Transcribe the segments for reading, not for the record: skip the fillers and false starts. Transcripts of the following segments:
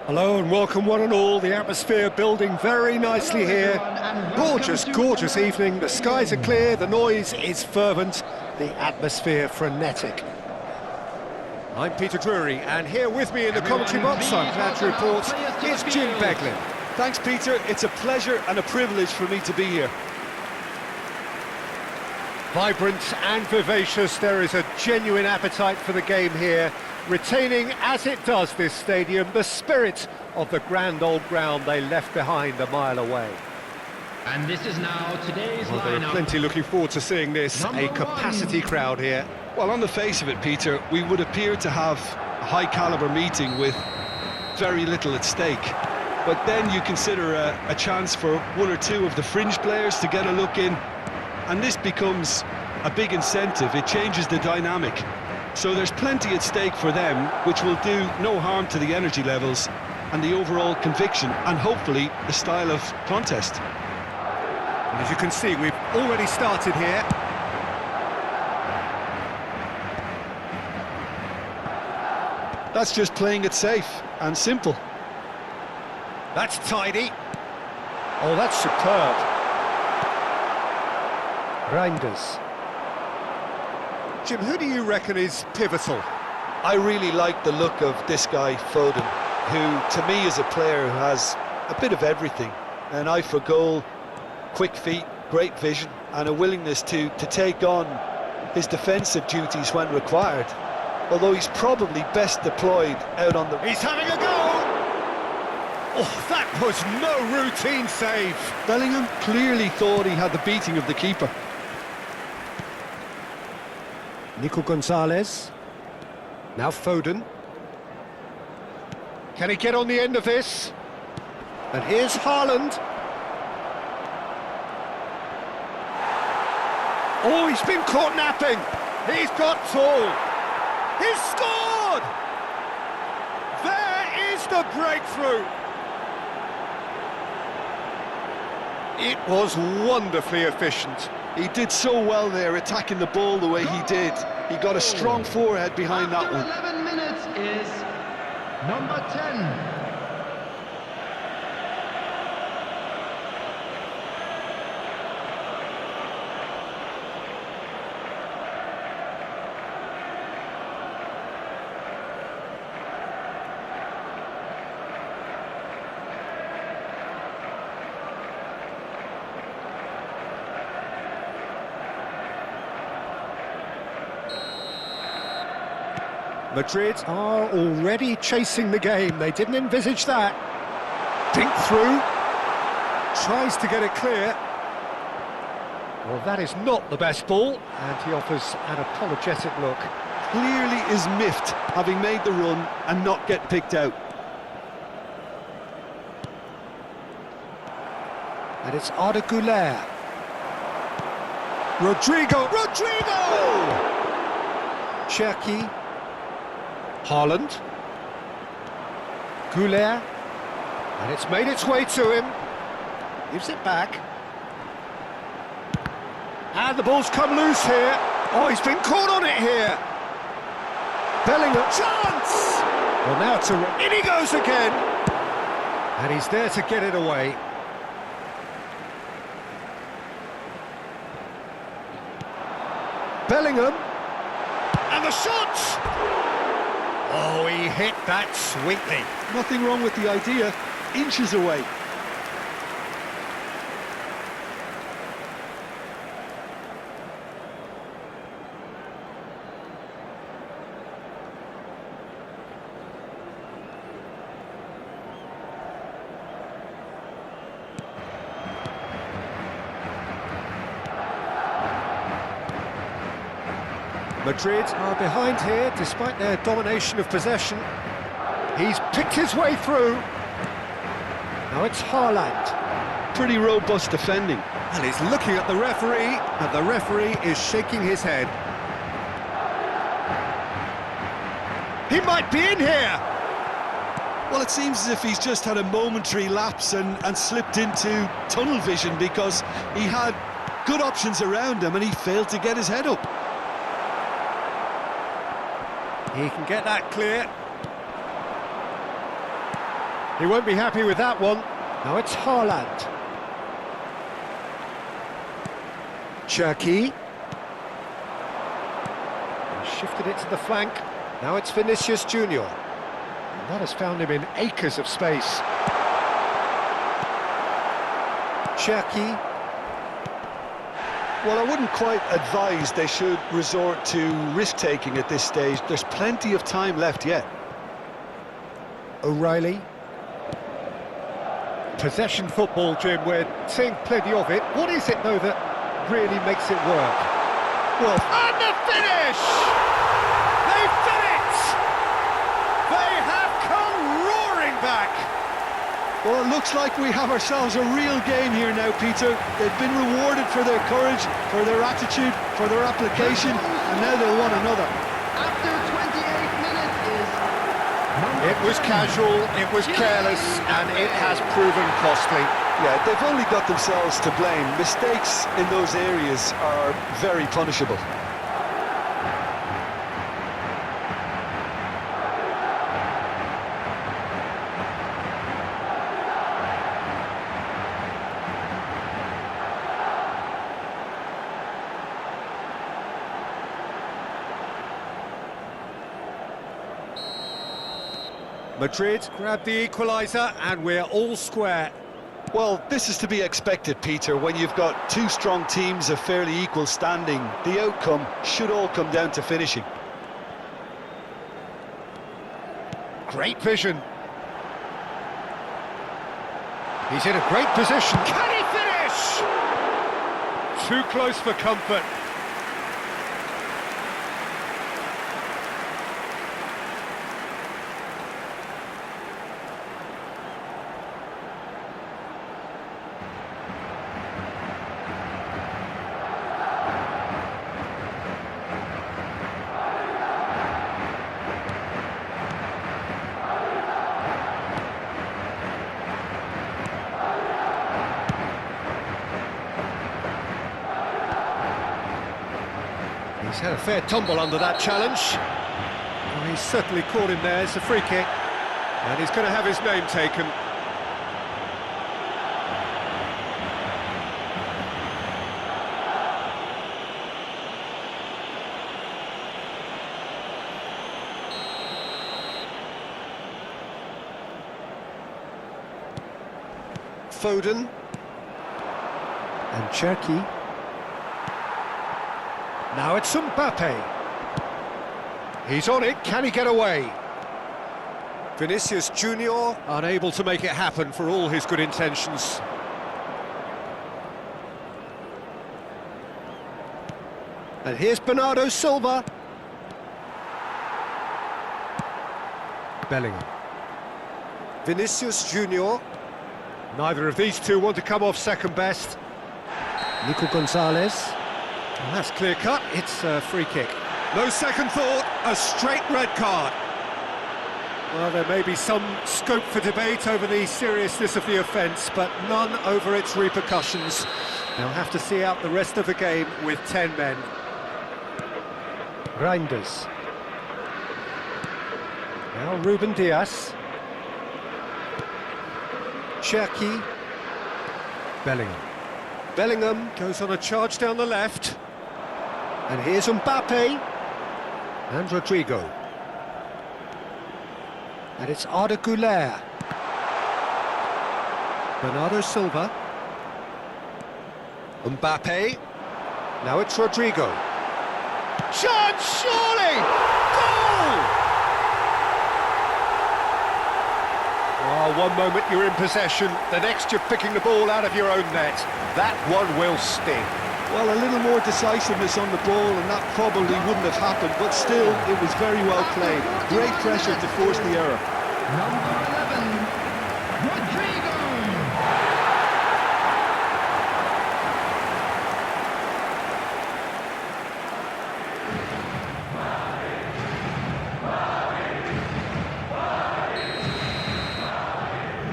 Hello and welcome one and all. The atmosphere building very nicely here. Gorgeous, gorgeous evening. The skies are clear, the noise is fervent, the atmosphere frenetic. I'm Peter Drury, and here with me in the commentary box, I'm glad to report, is Jim Beglin. Thanks, Peter. It's a pleasure and a privilege for me to be here. Vibrant and vivacious, there is a genuine appetite for the game here, retaining, as it does this stadium, the spirit of the grand old ground they left behind a mile away. And this is now today's Well, there are lineup. plenty looking forward to seeing this, a capacity crowd here. Well, on the face of it, Peter, we would appear to have a high-caliber meeting with very little at stake. But then you consider a chance for one or two of the fringe players to get a look in, and this becomes a big incentive. It changes the dynamic. So there's plenty at stake for them, which will do no harm to the energy levels and the overall conviction, and hopefully the style of contest. And as you can see, we've already started here. That's just playing it safe and simple. That's tidy. Oh, that's superb. Reinders. Jim, who do you reckon is pivotal? I really like the look of this guy, Foden, who to me is a player who has a bit of everything. An eye for goal, quick feet, great vision, and a willingness to take on his defensive duties when required. Although he's probably best deployed out on the... He's having a go! Oh, that was no routine save. Bellingham clearly thought he had the beating of the keeper. Nico Gonzalez. Now Foden. Can he get on the end of this? And here's Haaland. Oh, he's been caught napping. He's got tall. He's scored! There is the breakthrough. It was wonderfully efficient. He did so well there, attacking the ball the way he did. He got a strong forehead behind that one. 11 minutes is number 10. Madrid are already chasing the game. They didn't envisage that. Dink through. Tries to get it clear. Well, that is not the best ball, and he offers an apologetic look. Clearly is miffed, having made the run and not get picked out. And it's Arda Güler. Rodrigo! Cherki. Haaland. Güler. And it's made its way to him. Gives it back. And the ball's come loose here. Oh, he's been caught on it here. Bellingham. Chance! Well, now in he goes again. And he's there to get it away. Bellingham. And the shot! Oh, he hit that sweetly. Nothing wrong with the idea, inches away. Madrid are behind here, despite their domination of possession. He's picked his way through. Now it's Haaland. Pretty robust defending. And he's looking at the referee, and the referee is shaking his head. He might be in here! Well, it seems as if he's just had a momentary lapse and slipped into tunnel vision, because he had good options around him and he failed to get his head up. He can get that clear. He won't be happy with that one. Now it's Haaland. Cherki. Shifted it to the flank. Now it's Vinicius Junior. And that has found him in acres of space. Cherki. Well, I wouldn't quite advise they should resort to risk-taking at this stage. There's plenty of time left yet. O'Reilly. Possession football, Jim, we're seeing plenty of it. What is it, though, that really makes it work? Well, and the finish! They've done it! They have come roaring back! well, it looks like we have ourselves a real game here now, Peter. They've been rewarded for their courage, for their attitude, for their application, and now they'll want another. After 28 minutes is number It was 10. casual, it was careless, and it has proven costly. Yeah, they've only got themselves to blame. Mistakes in those areas are very punishable. Madrid grabbed the equaliser, and we're all square. Well, this is to be expected, Peter. When you've got two strong teams of fairly equal standing, the outcome should all come down to finishing. Great vision. He's in a great position. Can he finish? Too close for comfort. He's had a fair tumble under that challenge. Well, he's certainly caught him there. It's a free kick. And he's going to have his name taken. Foden. And Cherki. Now it's Mbappe. He's on it, can he get away? Vinicius Junior unable to make it happen for all his good intentions. And here's Bernardo Silva. Bellingham. Vinicius Junior. Neither of these two want to come off second best. Nico Gonzalez. And that's clear cut, it's a free kick. No second thought, a straight red card. Well, there may be some scope for debate over the seriousness of the offence, but none over its repercussions. They'll have to see out the rest of the game with 10 men. Reinders. Now Ruben Dias. Cherki. Bellingham. Bellingham goes on a charge down the left. And here's Mbappe. And Rodrigo. And it's Arda Güler. Bernardo Silva. Mbappe. Now it's Rodrigo. Chance, surely! Goal! Oh, one moment you're in possession, the next you're picking the ball out of your own net. That one will sting. Well, a little more decisiveness on the ball and that probably wouldn't have happened, but still, it was very well played. Great pressure to force the error. Number 11, Rodrigo.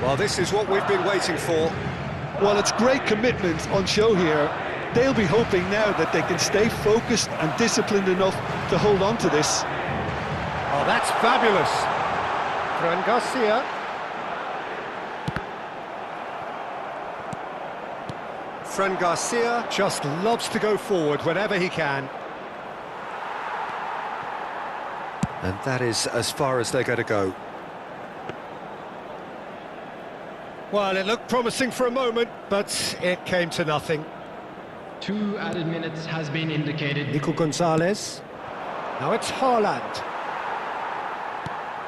Well, this is what we've been waiting for. Well, it's great commitment on show here. They'll be hoping now that they can stay focused and disciplined enough to hold on to this. Oh, that's fabulous. Fran Garcia. Fran Garcia just loves to go forward whenever he can. And that is as far as they're going to go. Well, it looked promising for a moment, but it came to nothing. 2 added minutes has been indicated. Nico Gonzalez. Now it's Haaland.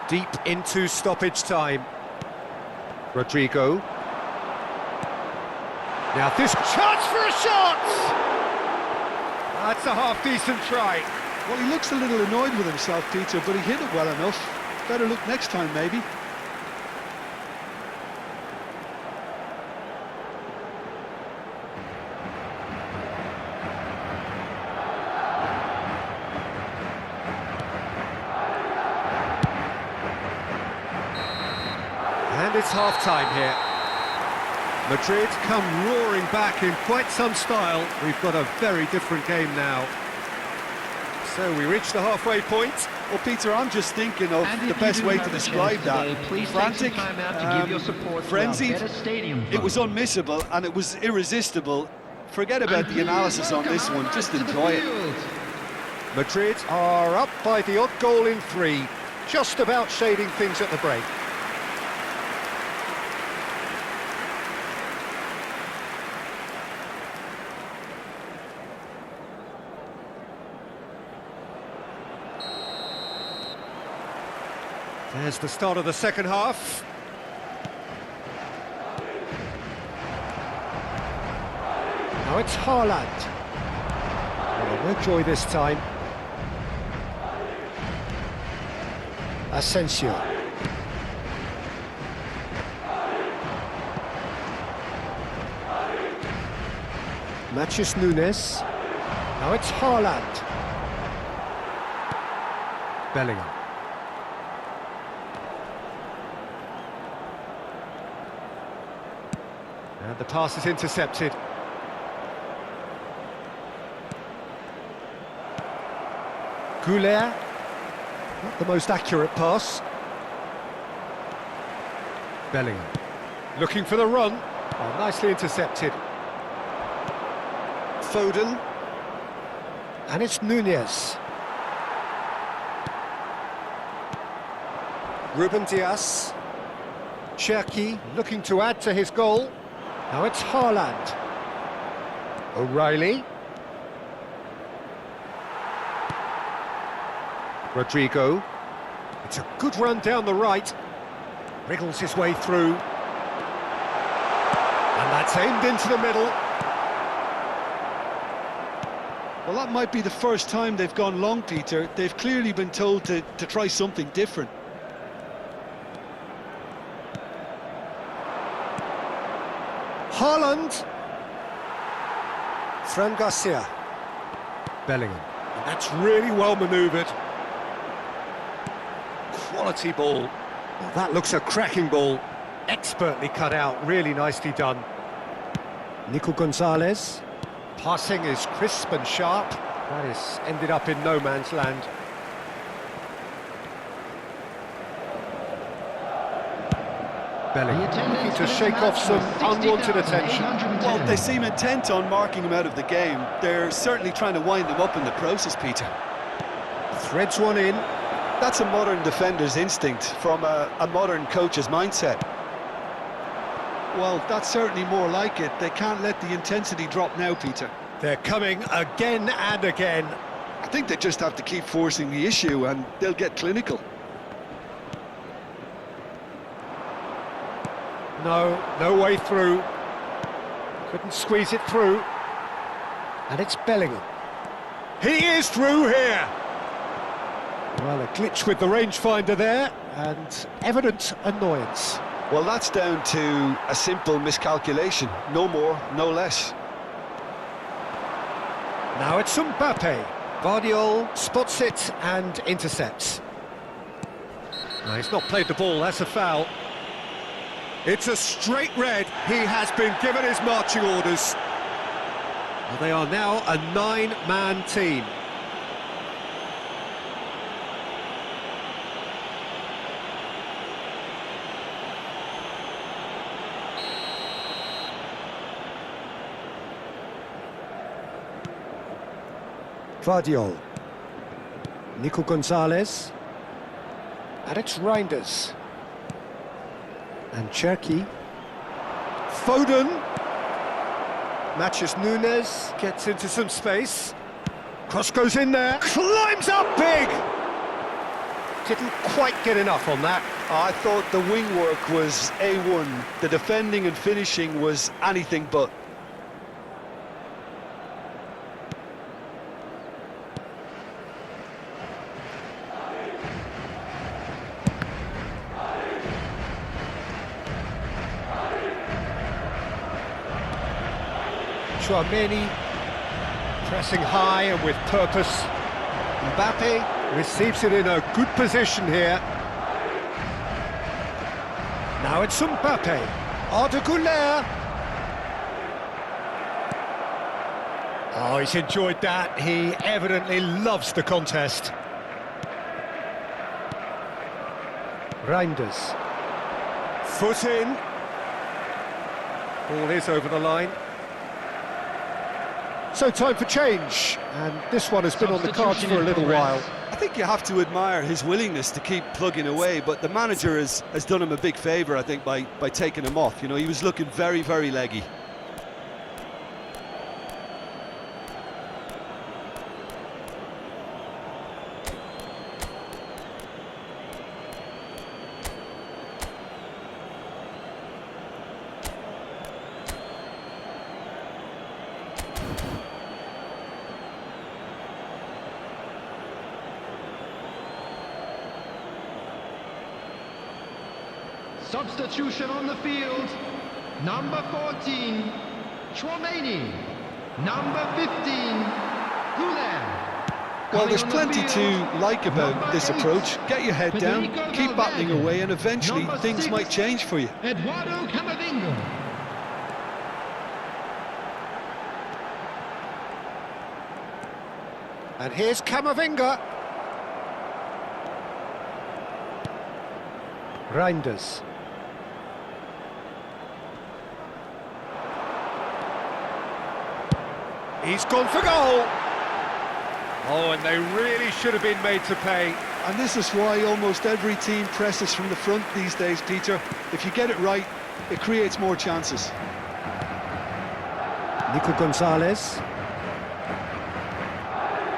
Deep into stoppage time. Rodrigo. Now this chance for a shot! That's a half-decent try. Well, he looks a little annoyed with himself, Peter, but he hit it well enough. Better look next time, maybe. And it's half-time here. Madrid come roaring back in quite some style. We've got a very different game now. So we reach the halfway point. Well, Peter, I'm just thinking of the best way to describe that. Frantic, frenzied, it was unmissable and it was irresistible. Forget about the analysis on this one, just enjoy it. Madrid are up by the odd goal in 3, just about shading things at the break. There's the start of the second half. Now it's Haaland. Oh, no joy this time. Asensio. Matheus Nunes. Now it's Haaland. Bellingham. And the pass is intercepted. Goulet, not the most accurate pass. Bellingham, looking for the run. Oh, nicely intercepted. Foden. And it's Nunez. Ruben Dias. Cherki looking to add to his goal. Now it's Haaland. O'Reilly. Rodrigo. It's a good run down the right. Wriggles his way through. And that's aimed into the middle. Well, that might be the first time they've gone long, Peter. They've clearly been told to try something different. Haaland. Fran Garcia. Bellingham. And that's really well manoeuvred. Quality ball. Well, that looks a cracking ball. Expertly cut out, really nicely done. Nico Gonzalez. Passing is crisp and sharp. That is ended up in no man's land. Bellingham to shake off some unwanted attention. Well, they seem intent on marking him out of the game. They're certainly trying to wind him up in the process, Peter. Threads one in. That's a modern defender's instinct from a modern coach's mindset. Well, that's certainly more like it. They can't let the intensity drop now, Peter. They're coming again and again. I think they just have to keep forcing the issue and they'll get clinical. No way through. Couldn't squeeze it through. And it's Bellingham. He is through here. Well, a glitch with the rangefinder there, and evident annoyance. Well, that's down to a simple miscalculation. No more, no less. Now it's Mbappe. Guardiola spots it and intercepts. No, he's not played the ball, that's a foul. It's a straight red. He has been given his marching orders. Well, they are now a 9-man team. Guardiol. Nico Gonzalez. And it's Reinders. And Cherki. Foden. Matches Nunes. Gets into some space. Cross goes in there. Climbs up big! Didn't quite get enough on that. I thought the wing work was A1. The defending and finishing was anything but. Chouameni pressing high and with purpose. Mbappe receives it in a good position here. Now it's Mbappe. Arda Güler. Oh, he's enjoyed that. He evidently loves the contest. Reinders. Foot in. Ball is over the line. So time for change, and this one has been on the cards for a little while. I think you have to admire his willingness to keep plugging away, but the manager has done him a big favour, I think, by taking him off. You know, he was looking very, very leggy. Substitution on the field. Number 14, Chouameni. Number 15, Güler. Well, there's plenty to like about this approach. Get your head down, keep battling away, and eventually things might change for you. Eduardo Camavinga. And here's Camavinga. Reinders. He's gone for goal. Oh, and they really should have been made to pay. And this is why almost every team presses from the front these days, Peter. If you get it right, it creates more chances. Nico Gonzalez.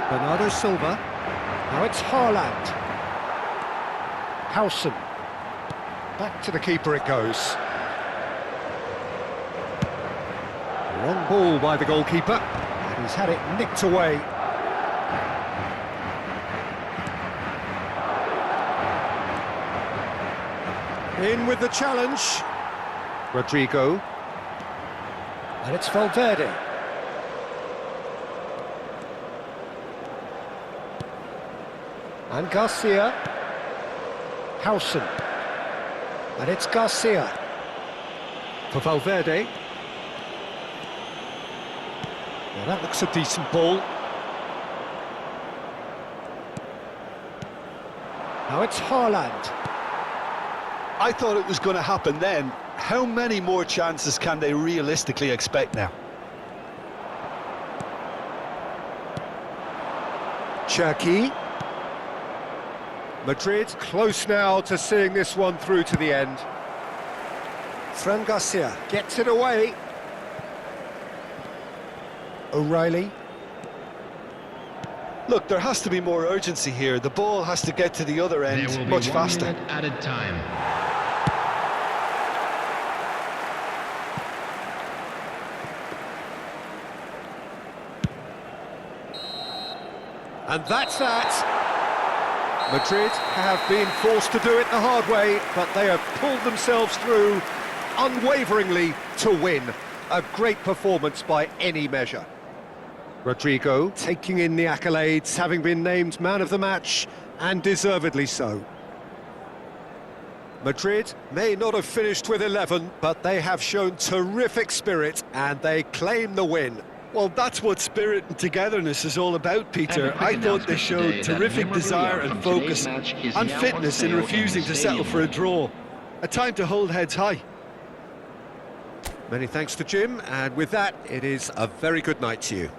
Bernardo Silva. Now it's Haaland. Howson. Back to the keeper it goes. Long ball by the goalkeeper. And he's had it nicked away. In with the challenge. Rodrigo. And it's Valverde. And Garcia. Howson. And it's Garcia. For Valverde. Well, that looks a decent ball. Now it's Haaland. I thought it was going to happen then. How many more chances can they realistically expect now? Cherki. Madrid close now to seeing this one through to the end. Fran Garcia gets it away. O'Reilly. Look, there has to be more urgency here. The ball has to get to the other end There will be much 1 faster. minute at a time. And that's that. Madrid have been forced to do it the hard way, but they have pulled themselves through unwaveringly to win. A great performance by any measure. Rodrigo taking in the accolades, having been named man of the match, and deservedly so. Madrid may not have finished with 11, but they have shown terrific spirit, and they claim the win. Well, that's what spirit and togetherness is all about, Peter. I thought they showed terrific desire and focus and fitness in refusing to settle for a draw. A time to hold heads high. Many thanks to Jim, and with that, it is a very good night to you.